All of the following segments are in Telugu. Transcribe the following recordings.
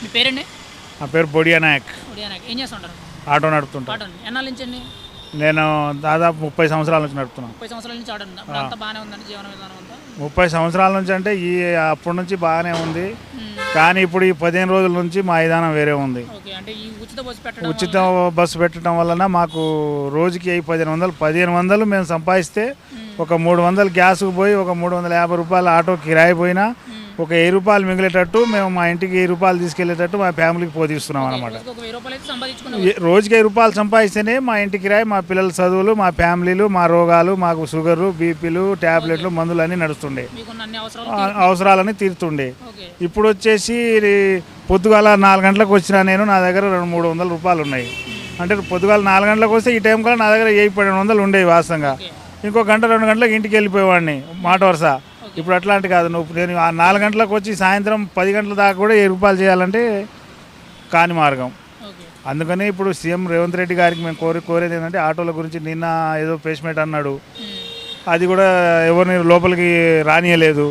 మీ పేరండి? నా పేరు బొడియా నాయక్. ఏం చేస్తుంటారు? ఆటో నడుపుతుంటా. ఆటో ఎన్నాళ్ళ నుంచి అండి? నేను దాదాపు 30 సంవత్సరాల నుంచి నడుపుతున్నాను. 30 సంవత్సరాల నుంచి ఆటో అంతా బాగానే ఉందండి జీవన విధానం అంతా? 30 సంవత్సరాల నుంచి అంటే అప్పటి నుంచి బాగానే ఉంది. కానీ ఇప్పుడు ఈ 15 రోజుల నుంచి మా విధానం వేరే ఉంది. అంటే ఈ ఉచిత బస్సు పెట్టడం వలన మాకు రోజుకి 1500 మేము సంపాదిస్తే ఒక 300 గ్యాస్కు పోయి ఒక 350 రూపాయలు ఆటో కిరాయి పోయినా ఒక 1000 రూపాయలు మిగిలేటట్టు మేము మా ఇంటికి 1000 రూపాయలు తీసుకెళ్లేటట్టు మా ఫ్యామిలీకి పోతీస్తున్నాం అనమాట. రోజుకి 1000 రూపాయలు సంపాదిస్తేనే మా ఇంటికి కిరాయి, మా పిల్లల చదువులు, మా ఫ్యామిలీలు, మా రోగాలు, మాకు షుగరు, బీపీలు, ట్యాబ్లెట్లు, మందులు అన్నీ నడుస్తుండే, అవసరాలని తీరుతుండే. ఇప్పుడు వచ్చేసి పొద్దుగాల 4 గంటలకు వచ్చినా నేను, నా దగ్గర 200-300 రూపాయలు ఉన్నాయి. అంటే పొద్దుగాల 4 గంటలకు వస్తే ఈ టైం కల్లా నా దగ్గర 1000-1200 ఉండేవి వాస్తవంగా. ఇంకో గంట 2 గంటలకు ఇంటికి వెళ్ళిపోయేవాడిని మాట వరుస. ఇప్పుడు అట్లాంటి కాదు. నేను ఆ 4 గంటలకు వచ్చి సాయంత్రం 10 గంటల దాకా కూడా 1000 రూపాయలు చేయాలంటే కాని మార్గం. అందుకని ఇప్పుడు సీఎం రేవంత్ రెడ్డి గారికి మేము కోరేది ఏంటంటే ఆటోల గురించి నిన్న ఏదో పేస్మెంట్ అన్నాడు, అది కూడా ఎవరిని లోపలికి రానియలేదు.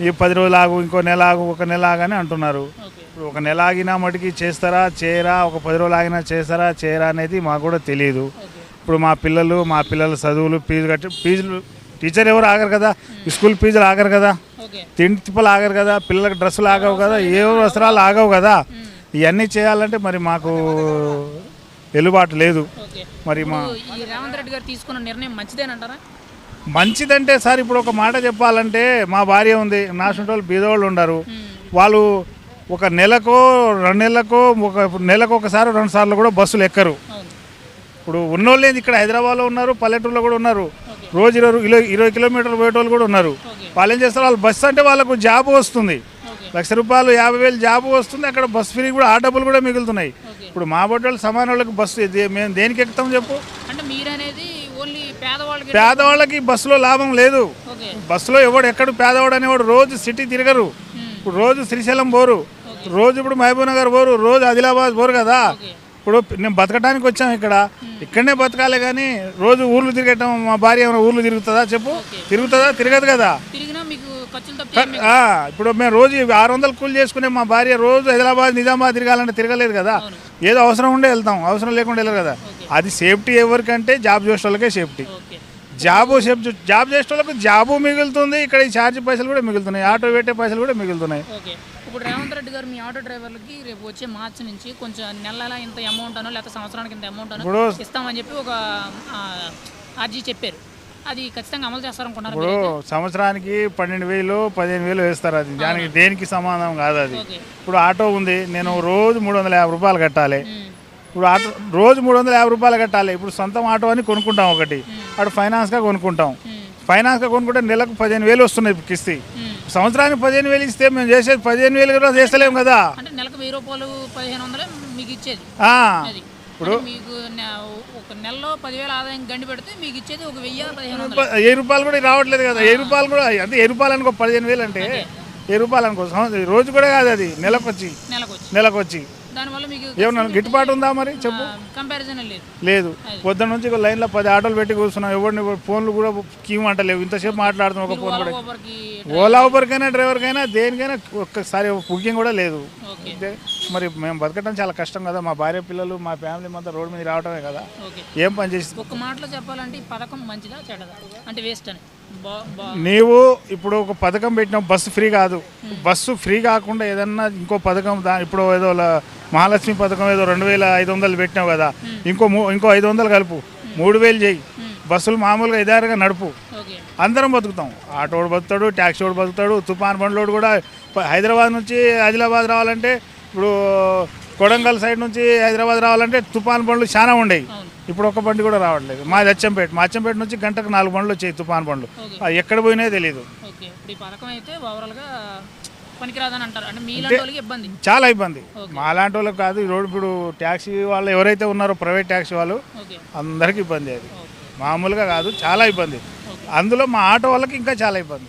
ఈ 10 రోజులు ఆగు, ఇంకో నెల ఆగు, ఒక నెల ఆగని అంటున్నారు. ఇప్పుడు ఒక నెల ఆగినా మటుకి చేస్తారా చేయరా, ఒక 10 రోజులు ఆగినా చేస్తారా చేయరా అనేది మాకు కూడా తెలియదు. ఇప్పుడు మా పిల్లల చదువులు ఫీజులు టీచర్ ఎవరు ఆగరు కదా, స్కూల్ ఫీజులు ఆగరు కదా, తిండి తిప్పలు ఆగరు కదా, పిల్లలకు డ్రెస్సులు ఆగవు కదా, ఏ వస్త్రాలు ఆగవు కదా. ఇవన్నీ చేయాలంటే మరి మాకు వెలుబాటు లేదు. మరి మా రేవంత్ రెడ్డి గారు తీసుకున్న నిర్ణయం మంచిదేనంటారా? మంచిదంటే సార్ ఇప్పుడు ఒక మాట చెప్పాలంటే మా భార్య ఉంది, నా వాళ్ళు బీదవాళ్ళు ఉండరు. వాళ్ళు ఒక నెలకో 2 నెలలకో ఒకసారి 2 సార్లు కూడా బస్సులు ఎక్కరు. ఇప్పుడు ఉన్నోళ్ళు ఇక్కడ హైదరాబాద్లో ఉన్నారు, పల్లెటూరులో కూడా ఉన్నారు. రోజు 20 కిలోమీటర్లు పోయేటోళ్ళు కూడా ఉన్నారు. వాళ్ళు ఏం చేస్తారు, వాళ్ళు బస్సు అంటే వాళ్ళకు జాబు వస్తుంది, ₹1,00,000 50,000 జాబు వస్తుంది. అక్కడ బస్సు ఫ్రీ కూడా, ఆ డబ్బులు కూడా మిగులుతున్నాయి. ఇప్పుడు మా బొడ్డోళ్ళు సమాన వాళ్ళకి బస్సు మేము దేనికి ఎక్కుతాం చెప్పు? పేదవాళ్ళకి బస్సులో లాభం లేదు. బస్సులో ఎక్కడ పేదవాడు అనేవాడు రోజు సిటీ తిరగరు. ఇప్పుడు రోజు శ్రీశైలం పోరు, రోజు ఇప్పుడు మహబూబ్ నగర్ పోరు, రోజు ఆదిలాబాద్ పోరు కదా. ఇప్పుడు నేను బతకడానికి వచ్చాం, ఇక్కడనే బతకాలి. కానీ రోజు ఊర్లు తిరగటం, మా భార్య ఏమైనా ఊర్లు తిరుగుతుందా చెప్పు? తిరగదు కదా. ఇప్పుడు మేము రోజు 600 కూలి చేసుకునే మా భార్య రోజు హైదరాబాద్, నిజామాబాద్ తిరగాలంటే తిరగలేదు కదా. ఏదో అవసరం ఉండే వెళ్తాం, అవసరం లేకుండా వెళ్ళరు కదా. అది సేఫ్టీ ఎవరికంటే జాబ్ చేసే వాళ్ళకే సేఫ్టీ. జాబ్ చేసే వాళ్ళకి జాబు మిగులుతుంది, ఇక్కడ ఈ ఛార్జ్ పైసలు కూడా మిగులుతున్నాయి, ఆటో పెట్టే పైసలు కూడా మిగులుతున్నాయి. ఇప్పుడు రేవంత్ రెడ్డి గారు మీ ఆటో డ్రైవర్లకి రేపు వచ్చే మార్చి నుంచి కొంచెం నెల ఇంత అమౌంట్ అనో లేకపోతే సంవత్సరానికి ఇంత అమౌంట్ అనో ఇస్తామని చెప్పి ఒక అర్జీ చెప్పారు. అది ఖచ్చితంగా అమలు చేస్తారనుకున్నారు? ఇప్పుడు సంవత్సరానికి 12,000 15,000 వేస్తారు. అది దేనికి సమాధానం కాదు అది. ఇప్పుడు ఆటో ఉంది, నేను రోజు 350 రూపాయలు కట్టాలి. ఇప్పుడు ఆటో రోజు 350 రూపాయలు కట్టాలి. ఇప్పుడు సొంతం ఆటో అని కొనుక్కుంటాం, ఒకటి అటు ఫైనాన్స్గా కొనుక్కుంటాం. ఫైనాన్స్గా కొనుక్కుంటే నెలకు 15,000 వస్తున్నాయి కిస్తీ. సంవత్సరానికి 15,000 ఇస్తే మేము చేసేది 15,000 కూడా చేస్తలేము కదా. నెలకు 1,000 రూపాయలు 1,500 మీకు ఇచ్చేది. ఇప్పుడు మీకు ఒక నెలలో 10,000 ఆదాయం గండి పెడితే మీకు ఇచ్చేది ఒక 1,000 రూపాయలు కూడా రావట్లేదు కదా. 1000 రూపాయలు కూడా అంటే 1000 రూపాయలు అనుకో, 15,000 అంటే 1000 రూపాయలు అనుకో, రోజు కూడా కాదు అది, నెలకొచ్చి దానివల్ల మీకు ఏమన్నా గిట్టుబాటు ఉందా మరి చెప్పు? కంపారిజన్ లేదు. పొద్దున్న నుంచి లైన్లో 10 ఆటోలు పెట్టి కూర్చున్నాం, ఎవరిని ఫోన్లు కూడా కీమంటలేవు. ఇంతసేపు మాట్లాడుతున్నాం, ఒక ఫోన్ కూడా. ఓలా ఊబర్కైనా డ్రైవర్కైనా దేనికైనా ఒక్కసారి బుకింగ్ కూడా లేదు. మరి మేము బతకడం చాలా కష్టం కదా. మా భార్య పిల్లలు, మా ఫ్యామిలీ మొత్తం రోడ్డు మీద రావడమే కదా. ఏం పని చేసి ఒక మాటలో చెప్పాలంటే ఈ పథకం మంచిదా చెడ్డదా అంటే వేస్ట్ అని? నీవు ఇప్పుడు ఒక పథకం పెట్టినావు, బస్సు ఫ్రీ కాదు. బస్సు ఫ్రీ కాకుండా ఏదన్నా ఇంకో పథకం, ఇప్పుడు ఏదో మహాలక్ష్మి పథకం ఏదో 2,500 పెట్టినావు కదా, ఇంకో 500 కలుపు, 3,000 చేయి. బస్సులు మామూలుగా ఇదారుగా నడుపు, అందరం బతుకుతాం. ఆటోడు బతుకుతాడు, ట్యాక్సీ వాడు బతుకుతాడు, తుఫాన్ బండ్లోడు కూడా. హైదరాబాద్ నుంచి ఆదిలాబాద్ రావాలంటే, ఇప్పుడు కొడంగల్ సైడ్ నుంచి హైదరాబాద్ రావాలంటే తుఫాన్ బండ్లు చాలా ఉండేవి. ఇప్పుడు ఒక బండి కూడా రావట్లేదు. మా అచ్చంపేట నుంచి గంటకు 4 బండ్లు వచ్చాయి, తుఫాన్ బండ్లు. ఎక్కడ పోయినా తెలియదు. చాలా ఇబ్బంది. మా లాంటి వాళ్ళకి కాదు, ఈ రోడ్డు ఇప్పుడు ట్యాక్సీ వాళ్ళు ఎవరైతే ఉన్నారో ప్రైవేట్ ట్యాక్సీ వాళ్ళు అందరికీ ఇబ్బంది. అది మామూలుగా కాదు, చాలా ఇబ్బంది. అందులో మా ఆటో వాళ్ళకి ఇంకా చాలా ఇబ్బంది.